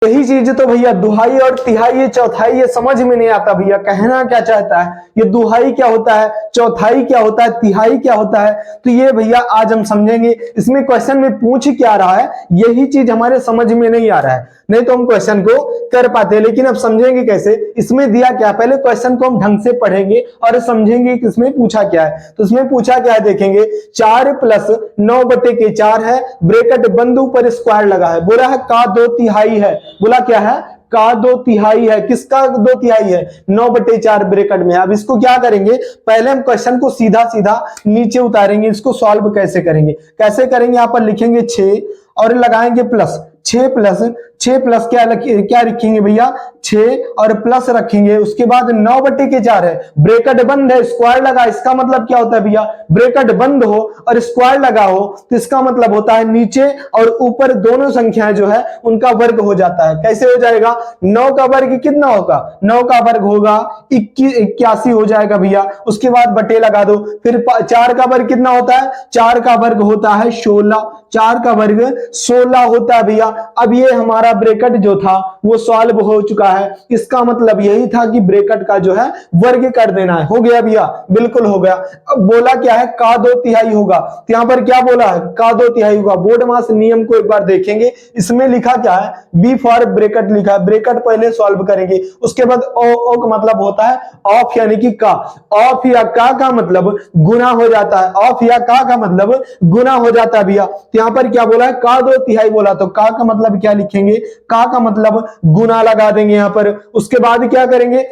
यही चीज तो भैया दुहाई और तिहाई, ये चौथाई, ये समझ में नहीं आता भैया कहना क्या चाहता है, ये दुहाई क्या होता है, चौथाई क्या होता है, तिहाई क्या होता है। तो ये भैया आज हम समझेंगे। इसमें क्वेश्चन में पूछ क्या रहा है, यही चीज हमारे समझ में नहीं आ रहा है, नहीं तो हम क्वेश्चन को कर पाते। लेकिन अब समझेंगे कैसे, इसमें दिया क्या, पहले क्वेश्चन को हम ढंग से पढ़ेंगे और समझेंगे कि इसमें पूछा क्या है। तो इसमें पूछा क्या है देखेंगे, 4 + 9/4 है, ब्रैकेट बंद, ऊपर स्क्वायर लगा है, बोला है का 2/3 है, बोला क्या है का 2/3 है। किसका 2/3 है, 9/4 ब्रैकेट में। अब इसको क्या करेंगे, पहले हम क्वेश्चन को सीधा सीधा नीचे उतारेंगे, इसको सॉल्व कैसे करेंगे, कैसे करेंगे, यहां पर लिखेंगे 6 और लगाएंगे प्लस, 6 प्लस क्या रखेंगे भैया, 6 और प्लस रखेंगे, उसके बाद 9/4 है, ब्रैकेट बंद है, स्क्वायर लगा, इसका मतलब क्या होता है भैया, ब्रैकेट बंद हो और स्क्वायर लगा हो तो इसका मतलब होता है नीचे और ऊपर दोनों संख्याएं जो है उनका वर्ग हो जाता है। कैसे हो जाएगा, 9 का वर्ग कितना होगा, 9 का वर्ग होगा 81 हो जाएगा भैया, उसके बाद बटे लगा दो। फिर 4 का वर्ग कितना होता है, 4 का वर्ग होता है 16, 4 का वर्ग 16 होता है भैया। अब ये हमारा ब्रैकेट जो था वो सॉल्व हो चुका है, इसका मतलब यही था कि ब्रैकेट का जो है वर्ग कर देना है। हो गया भैया, बिल्कुल हो गया। अब बोला क्या है, का 2/3 होगा, तो यहां पर क्या बोला है, का 2/3 होगा। बोर्ड मास नियम को एक बार देखेंगे, इसमें लिखा क्या है, बी फॉर ब्रैकेट लिखा है, ब्रैकेट पहले सॉल्व करेंगे, उसके बाद ओ का मतलब होता है ऑफ यानी कि का, ऑफ या का मतलब गुना हो जाता है, ऑफ या का मतलब गुना हो जाता है भैया। तो यहां पर क्या बोला है, का 2/3 बोला, तो का मतलब क्या लिखेंगे, का मतलब गुना लगा देंगे यहां पर। उसके बाद क्या करेंगे,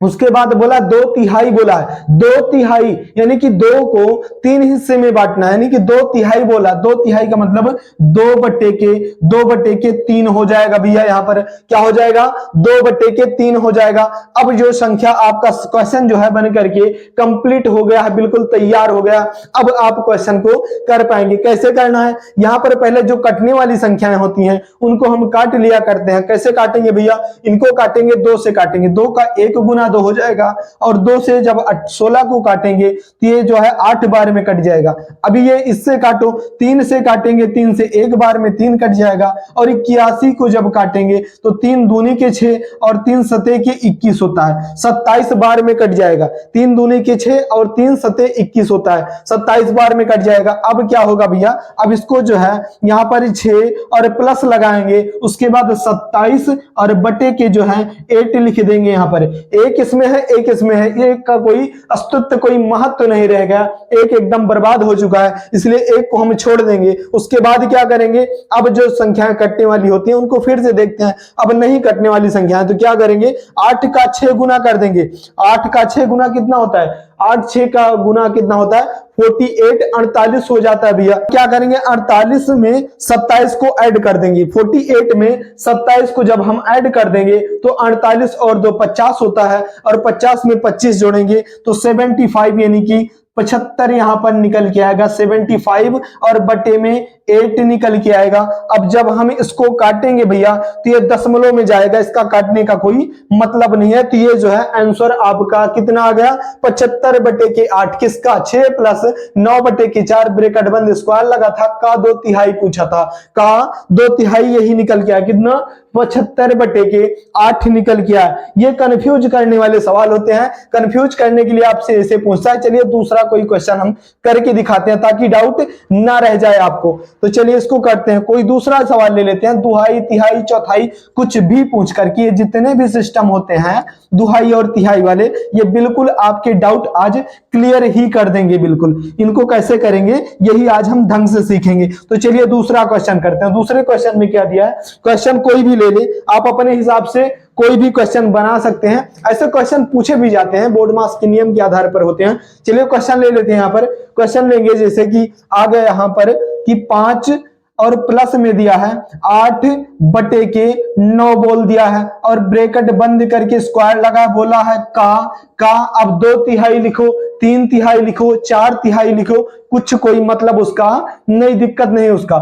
उसके बाद बोला 2/3 बोला है, 2/3 यानी कि 2 को 3 हिस्से में बांटना है, यानी कि 2/3 बोला, 2/3 का मतलब 2/3 हो जाएगा भैया। यहां पर क्या हो जाएगा, 2/3 हो जाएगा। अब जो संख्या आपका क्वेश्चन जो है बन करके कंप्लीट हो गया है, बिल्कुल तैयार हो गया। अब आप क्वेश्चन को कर पाएंगे। कैसे करना है, यहां पर पहले जो कटने वाली संख्याएं होती हैं उनको हम काट लिया करते हैं। कैसे काटेंगे भैया, इनको काटेंगे 2 से काटेंगे, 2 का 1 गुना 2 हो जाएगा, और 2 से जब 16 को काटेंगे तो ये जो है 8 बार में कट जाएगा। अभी ये इससे काटो, 3 से काटेंगे, 3 से 1 बार में 3 कट जाएगा, और 81 को जब काटेंगे तो 3 दूनी के 6 और 3 सते के 21 होता है, 27 बार में कट जाएगा। 3 दूनी के 6 और 3 सते 21 होता है, 27 बार में कट जाएगा। अब क्या होगा भैया, अब इसको जो है यहां पर 6 और प्लस लगाएंगे, उसके बाद 27 और बटे के जो है 8 लिख देंगे। यहां पर एक इसमें है, एक इसमें है, एक का कोई अस्तित्व, कोई महत्व नहीं रह गया, एक एकदम बर्बाद हो चुका है, इसलिए एक को हम छोड़ देंगे। उसके बाद क्या करेंगे, अब जो संख्याएं कटने वाली होती हैं उनको फिर से देखते हैं। अब नहीं कटने वाली संख्याएं तो क्या करेंगे, 8 का 6 गुना कर देंगे। 8 का 6 गुना कितना होता है, 8 6 का गुना कितना होता है, 48 48 हो जाता है भैया। क्या करेंगे, 48 में 27 को ऐड कर देंगे, 48 में 27 को जब हम ऐड कर देंगे तो 48 और 2 50 होता है, और 50 में 25 जोड़ेंगे तो 75 यानी कि 75 यहां पर निकल के आएगा, 75 और बटे में 8 निकल के आएगा। अब जब हम इसको काटेंगे भैया तो ये दशमलव में जाएगा, इसका काटने का कोई मतलब नहीं है। तो ये जो है आंसर आपका कितना आ गया, 75/8। किसका, 6 + 9/4 ब्रैकेट बंद स्क्वायर लगा था, का 2/3 पूछा था, का 2/3 यही निकल के आया, कितना, 75/8 निकल के आया। ये कंफ्यूज करने वाले सवाल होते हैं, कंफ्यूज करने के लिए आपसे ऐसे पूछता है। चलिए दूसरा कोई क्वेश्चन हम करके दिखाते हैं ताकि डाउट ना रह जाए आपको। तो चलिए इसको करते हैं, कोई दूसरा सवाल ले लेते हैं, दुहाई तिहाई चौथाई कुछ भी पूछ करके। ये जितने भी सिस्टम होते हैं दुहाई और तिहाई वाले, ये बिल्कुल आपके डाउट आज क्लियर ही कर देंगे। बिल्कुल इनको कैसे करेंगे यही आज हम ढंग से सीखेंगे। तो चलिए दूसरा क्वेश्चन करते हैं। दूसरे क्वेश्चन में क्या दिया है, क्वेश्चन कोई भी ले ले, आप अपने हिसाब से कोई भी क्वेश्चन बना सकते हैं। ऐसे क्वेश्चन पूछे भी जाते हैं, बोर्ड मास के नियम के आधार पर होते हैं। चलिए क्वेश्चन ले लेते हैं। यहाँ पर क्वेश्चन लेंगे, जैसे कि आ गया यहाँ पर कि 5 और प्लस में दिया है 8/9 बोल दिया है, और ब्रैकेट बंद करके स्क्वायर लगा, बोला है का। अब 2/3 लिखो, 3/3 लिखो, 4/3 लिखो, कुछ कोई मतलब उसका नहीं, दिक्कत नहीं उसका।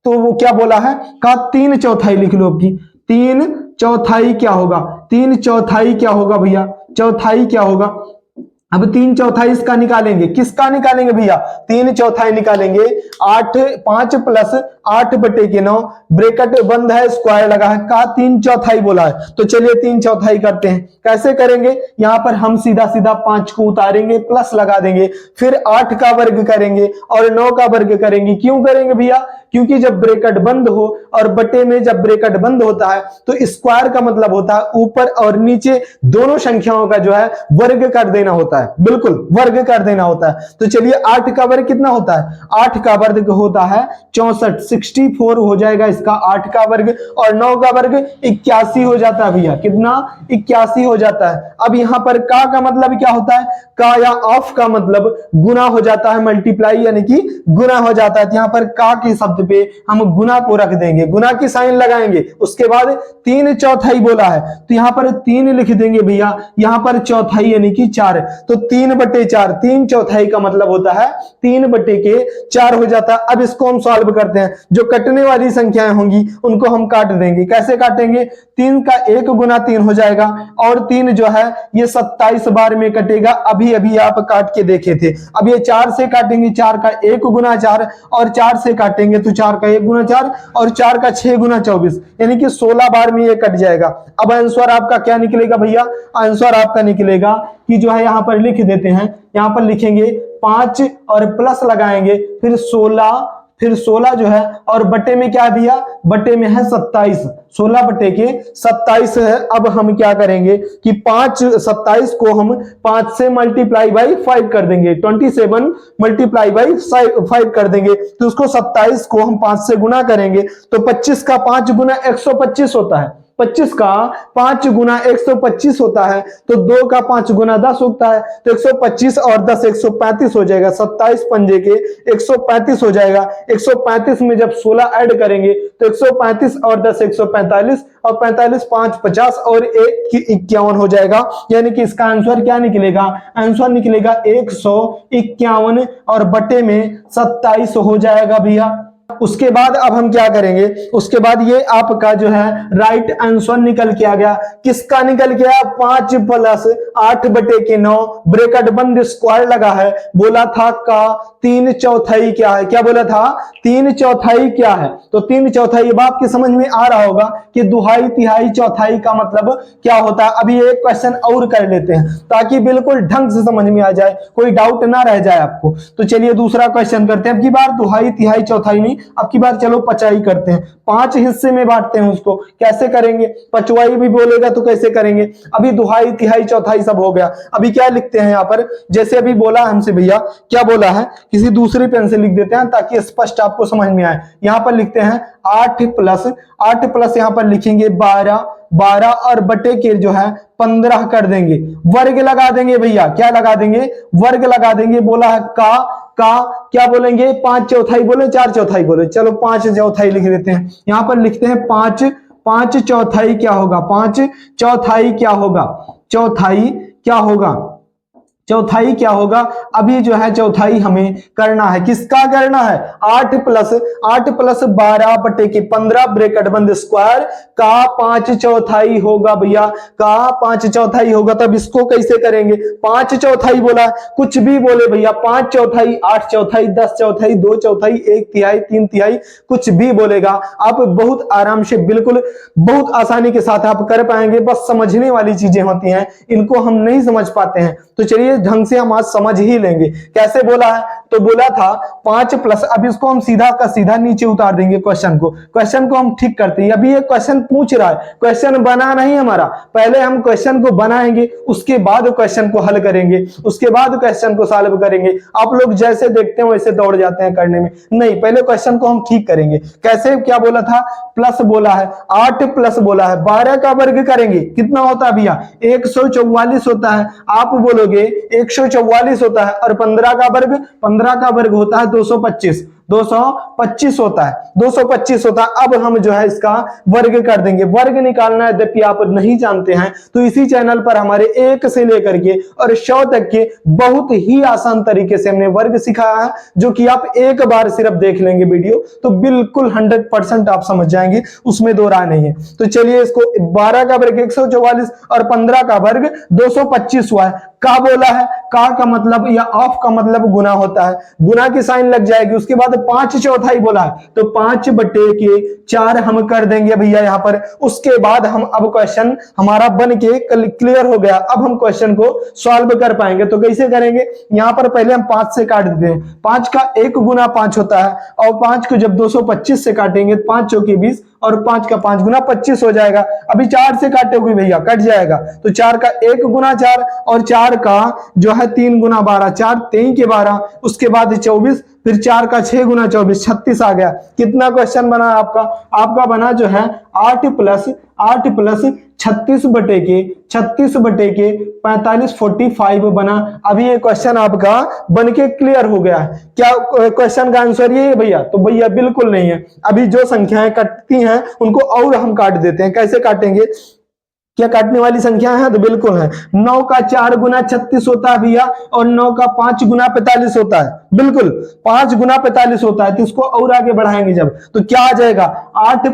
तो वो क्या बोला है, का 3/4 लिख लो। आपकी 3/4 क्या होगा, 3/4 क्या होगा भैया, चौथाई क्या होगा। अब 3/4 इसका निकालेंगे, किसका निकालेंगे भैया, 3/4 निकालेंगे। 5 + 8/9, ब्रैकेट बंद है, स्क्वायर लगा है, का 3/4 बोला है, तो चलिए 3/4 करते हैं। कैसे करेंगे, यहां पर हम सीधा सीधा 5 को उतारेंगे, प्लस लगा देंगे, फिर 8 का वर्ग करेंगे और 9 का वर्ग करेंगे। क्यों करेंगे भैया, क्योंकि जब ब्रैकेट बंद हो और बटे में जब ब्रैकेट बंद होता है तो स्क्वायर का मतलब होता है ऊपर और नीचे दोनों संख्याओं का जो है वर्ग कर देना होता है, बिल्कुल वर्ग कर देना होता है। तो चलिए 8 का वर्ग कितना होता है, 8 का वर्ग होता है 64, 64 हो जाएगा इसका 8 का वर्ग, और 9 का वर्ग 81 हो जाता है भैया, कितना 81 हो जाता है। अब यहां पर का मतलब क्या होता है, का या ऑफ का मतलब गुना हो जाता है, मल्टीप्लाई यानी कि गुना हो जाता है। तो यहां पर का के शब्द पे हम गुना को रख देंगे, गुना की साइन लगाएंगे, उसके बाद 3/4 बोला है तो यहां पर 3 लिख देंगे भैया, यहां पर चौथाई यानी कि 4, तो 3/4, 3/4 का मतलब होता है 3/4 हो जाता है। अब इसको हम सॉल्व करते हैं, जो कटने वाली संख्याएं होंगी उनको हम काट देंगे। कैसे काटेंगे, 3 का 1 गुना 3 हो जाएगा, और 3 जो है ये 27 बार में कटेगा, अभी अभी आप काट के देखे थे। अब ये 4 से काटेंगे, 4 का 1 गुना 4, और 4 से काटेंगे तो 4 का 1 गुना 4, और 4 का 6 गुना 24, यानी कि 16 बार में ये कट जाएगा। अब आंसर आपका क्या निकलेगा भैया, आंसर आपका निकलेगा कि जो है यहां पर लिख देते हैं, यहां पर लिखेंगे 5 और प्लस लगाएंगे, फिर 16 जो है, और बटे में क्या है भैया, बटे में है 27, 16/27 है। अब हम क्या करेंगे कि 27 को हम 5 से मल्टीप्लाई बाई 5 कर देंगे, 27 मल्टीप्लाई बाई 5 कर देंगे, तो उसको 27 को हम 5 से गुना करेंगे तो 25 का 5 गुना 125 होता है, 25 का 5 गुना 125 होता है, तो 2 का 5 गुना 10 होता है, तो 125 और 10 135 हो जाएगा, 27 पंजे के 135 हो जाएगा। 135 में जब 16 ऐड करेंगे तो 135 और 10 145, और 45 5 50 और 1 51 हो जाएगा, यानी कि इसका आंसर क्या निकलेगा, आंसर निकलेगा 151 और बटे में 27 हो जाएगा भैया। उसके बाद अब हम क्या करेंगे, उसके बाद ये आपका जो है राइट आंसर निकल के आ गया। किसका निकल के आया, 5 + 8/9, ब्रैकेट बंद, स्क्वायर लगा है, बोला था का 3/4 क्या है, क्या बोला था 3/4 क्या है, तो 3/4 अब आपके समझ में आ रहा होगा कि दुहाई तिहाई चौथाई का मतलब क्या होता है। अभी एक क्वेश्चन और कर लेते हैं ताकि बिल्कुल ढंग से समझ में आ जाए, कोई डाउट ना रह जाए आपको। तो चलिए दूसरा क्वेश्चन करते हैं, अब की बार दुहाई तिहाई चौथाई नहीं, अब की बार चलो पचाई करते हैं, 5 हिस्से में बांटते हैं उसको। कैसे करेंगे, पचवाई भी बोलेगा तो कैसे करेंगे। अभी दुहाई तिहाई चौथाई सब हो गया, अभी क्या लिखते हैं यहाँ पर, जैसे अभी बोला हमसे भैया, क्या बोला है, किसी दूसरे पेन से लिख देते हैं ताकि स्पष्ट आपको समझ में आए। यहां पर लिखते हैं 8 प्लस यहां पर लिखेंगे 12 और बटे के जो है 15 कर देंगे, वर्ग लगा देंगे भैया, क्या लगा देंगे, वर्ग लगा देंगे। बोला है का क्या बोलेंगे, 5/4 बोले 4/4 बोले, चलो 5/4 लिख देते हैं। यहां पर लिखते हैं 5/4 क्या होगा, 5/4 क्या होगा, चौथाई क्या होगा। अभी जो है चौथाई हमें करना है, किसका करना है, 8 प्लस 12/15 ब्रैकेट बंद स्क्वायर का 5/4 होगा भैया, का 5/4 होगा। तब इसको कैसे करेंगे, 5/4 बोला, कुछ भी बोले भैया, 5/4, 8/4, 10/4, 2/4, 1/3, 3/3, कुछ भी बोलेगा, आप बहुत आराम से बिल्कुल बहुत आसानी के साथ आप कर पाएंगे। बस समझने वाली चीजें होती हैं, इनको हम नहीं समझ पाते हैं, तो चलिए ढंग से हम आज समझ ही लेंगे। कैसे बोला है, तो बोला था 5 प्लस, अब इसको हम सीधा का सीधा नीचे उतार देंगे, क्वेश्चन को हम ठीक करते हैं। अभी ये क्वेश्चन पूछ रहा है, क्वेश्चन बना नहीं हमारा, पहले हम क्वेश्चन को बनाएंगे, उसके बाद क्वेश्चन को हल करेंगे, उसके बाद क्वेश्चन को सॉल्व करेंगे। आप लोग जैसे देखते हैं वैसे दौड़ जाते हैं करने में, नहीं, पहले क्वेश्चन को हम ठीक करेंगे। कैसे, क्या बोला था, प्लस बोला है, 8 प्लस बोला है, 12 का वर्ग करेंगे, कितना होता है भैया, 144 होता है। आप बोलोगे 144 होता है, और 15 का वर्ग होता है 225 होता है, 225 होता है। अब हम जो है इसका वर्ग कर देंगे, वर्ग निकालना है, यद्यपि आप नहीं जानते हैं तो इसी चैनल पर हमारे 1 से लेकर के और 100 तक के बहुत ही आसान तरीके से हमने वर्ग सिखाया है, जो कि आप एक बार सिर्फ देख लेंगे वीडियो तो बिल्कुल 100% आप समझ जाएंगे, उसमें दो राय नहीं है। तो चलिए इसको 12 का वर्ग 144 और 15 का वर्ग 225 हुआ है। का बोला है, का का मतलब या ऑफ का मतलब गुना होता है, गुना की साइन लग जाएगी। उसके बाद 5/4 बोला है तो 5/4 हम कर देंगे भैया यहाँ पर। उसके बाद हम अब क्वेश्चन हमारा बन के क्लियर हो गया। अब हम क्वेश्चन को सॉल्व कर पाएंगे। तो कैसे करेंगे, यहाँ पर पहले हम 5 से काट देते हैं। 5 का 1 गुना 5 होता है और 5 को जब 225 से काटेंगे 5 चौके 20 और 5 का 5 गुना 25 हो जाएगा। अभी 4 से काटोगे भैया कट जाएगा, तो 4 का 1 गुना 4 और 4 का जो है 3 गुना 12, 4 3 के 12, उसके बाद 24, फिर 4 का 6 गुना 24, 36 आ गया। कितना क्वेश्चन बना आपका, आपका बना जो है 8 प्लस 36 बटे के 45 45 बना। अभी ये क्वेश्चन आपका बन के क्लियर हो गया है। क्या क्वेश्चन का आंसर ये है भैया? तो भैया बिल्कुल नहीं है। अभी जो संख्याएं कटती हैं उनको और हम काट देते हैं। कैसे काटेंगे, क्या काटने वाली संख्या है? तो बिल्कुल है। 9 का 4 गुना 36 होता है भैया और 9 का 5 गुना 45 होता है। बिल्कुल 5 गुना 45 होता है। तो इसको और आगे बढ़ाएंगे जब तो क्या आ जाएगा, 8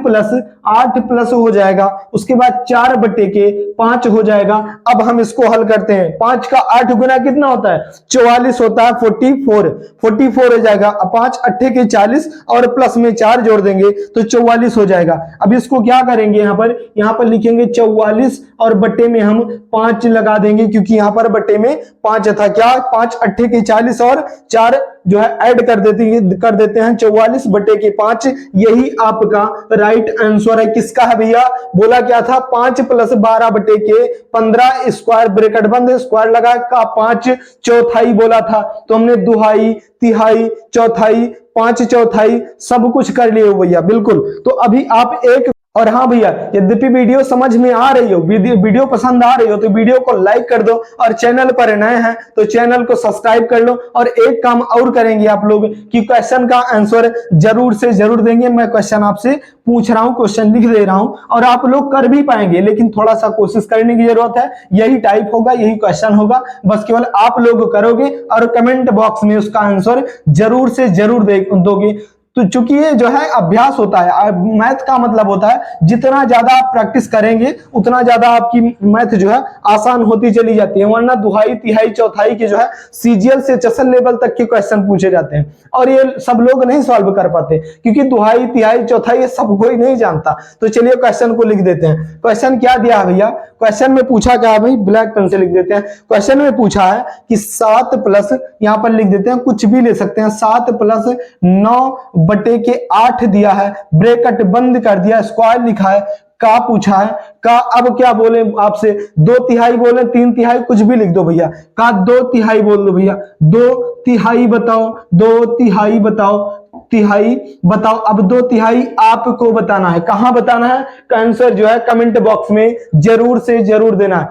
प्लस हो जाएगा। उसके बाद 4 बटे के 5 हो जाएगा। अब हम इसको हल करते हैं। 5 का 8 गुना कितना होता है? 44 होता है। 44 हो जाएगा। 5 8 के 40 और प्लस में 4 जोड़ देंगे तो 44 हो जाएगा। अब इसको क्या करेंगे, यहाँ पर लिखेंगे 44 और बट्टे में हम 5 लगा देंगे क्योंकि यहां पर बट्टे में 5 था। क्या 5 8 के 40 और 4 जो है ऐड कर देते हैं 44 बटे के 5। यही आपका राइट आंसर है। किसका है भैया? बोला क्या था, 5 प्लस 12 बटे के 15 स्क्वायर ब्रैकेट बंद स्क्वायर लगा का 5/4 बोला था। तो हमने दुहाई, तिहाई, चौथाई, 5/4 सब कुछ कर लिए भैया। बिल्कुल। तो अभी आप एक और हाँ भैया, यद्यपि वीडियो समझ में आ रही हो, वीडियो पसंद आ रही हो तो वीडियो को लाइक कर दो और चैनल पर नए हैं तो चैनल को सब्सक्राइब कर लो। और एक काम और करेंगे आप लोग कि क्वेश्चन का आंसर जरूर से जरूर देंगे। मैं क्वेश्चन आपसे पूछ रहा हूं, क्वेश्चन लिख दे रहा हूं और आप लोग कर भी पाएंगे, लेकिन थोड़ा सा कोशिश करने की जरूरत है। यही टाइप होगा, यही क्वेश्चन होगा, बस केवल आप लोग करोगे और कमेंट बॉक्स में उसका आंसर जरूर से जरूर दोगे। तो चूंकि ये जो है अभ्यास होता है, मैथ का मतलब होता है जितना ज्यादा आप प्रैक्टिस करेंगे उतना ज्यादा आपकी मैथ जो है आसान होती चली जाती है। वरना दुहाई, तिहाई, चौथाई के जो है सीजीएल से चसल लेवल तक के क्वेश्चन पूछे जाते हैं और ये सब लोग नहीं सॉल्व कर पाते क्योंकि दुहाई, तिहाई, चौथाई ये सब कोई नहीं जानता। तो चलिए क्वेश्चन को लिख देते हैं। क्वेश्चन क्या दिया है भैया? क्वेश्चन में पूछा क्या है भाई? ब्लैक पेन से लिख देते हैं। क्वेश्चन में पूछा है कि 7 प्लस, यहां पर लिख देते हैं, कुछ भी ले सकते हैं, 7 प्लस 9 बटे के 8 दिया है, ब्रैकेट बंद कर दिया, स्क्वायर लिखा है, का पूछा है। का अब क्या बोले आपसे, 2/3 बोले, 3/3, कुछ भी लिख दो भैया। का 2/3 बोल दो भैया। 2/3 बताओ, 2/3 बताओ, तिहाई बताओ। अब 2/3 आपको बताना है। कहां बताना है? आंसर जो है कमेंट बॉक्स में जरूर से जरूर देना है।